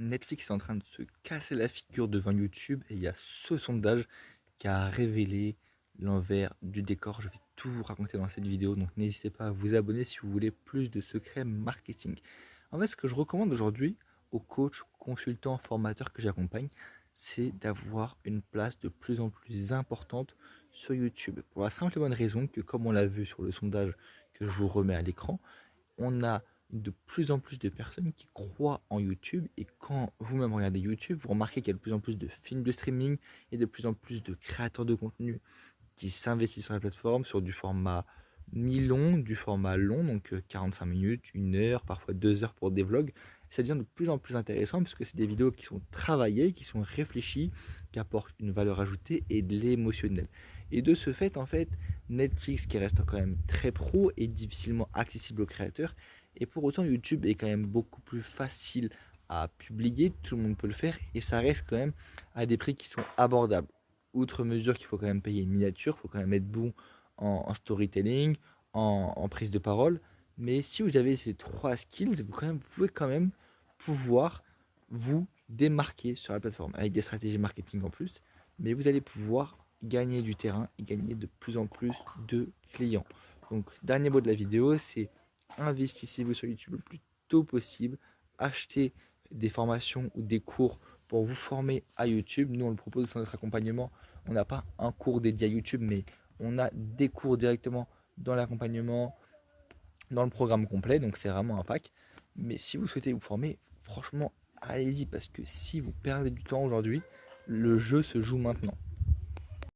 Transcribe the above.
Netflix est en train de se casser la figure devant YouTube et il y a ce sondage qui a révélé l'envers du décor. Je vais tout vous raconter dans cette vidéo, donc n'hésitez pas à vous abonner si vous voulez plus de secrets marketing. En fait, ce que je recommande aujourd'hui aux coachs, consultants, formateurs que j'accompagne, c'est d'avoir une place de plus en plus importante sur YouTube. Pour la simple et bonne raison que, comme on l'a vu sur le sondage que je vous remets à l'écran, on a de plus en plus de personnes qui croient en YouTube, et quand vous-même regardez YouTube, vous remarquez qu'il y a de plus en plus de films de streaming et de plus en plus de créateurs de contenu qui s'investissent sur la plateforme sur du format mi-long, du format long, donc 45 minutes, 1 heure, parfois 2 heures pour des vlogs. Ça devient de plus en plus intéressant parce que c'est des vidéos qui sont travaillées, qui sont réfléchies, qui apportent une valeur ajoutée et de l'émotionnel. Et de ce fait, en fait, Netflix, qui reste quand même très pro, est difficilement accessible aux créateurs. Et pour autant, YouTube est quand même beaucoup plus facile à publier, tout le monde peut le faire, et ça reste quand même à des prix qui sont abordables. Outre mesure qu'il faut quand même payer une miniature, il faut quand même être bon en storytelling, en prise de parole. Mais si vous avez ces trois skills, vous pouvez quand même pouvoir vous démarquer sur la plateforme avec des stratégies marketing en plus. Mais vous allez pouvoir gagner du terrain et gagner de plus en plus de clients. Donc, dernier mot de la vidéo, c'est investissez-vous sur YouTube le plus tôt possible. Achetez des formations ou des cours pour vous former à YouTube. Nous, on le propose dans notre accompagnement. On n'a pas un cours dédié à YouTube, mais on a des cours directement dans l'accompagnement, dans le programme complet. Donc, c'est vraiment un pack. Mais si vous souhaitez vous former, franchement, allez-y, parce que si vous perdez du temps aujourd'hui, le jeu se joue maintenant.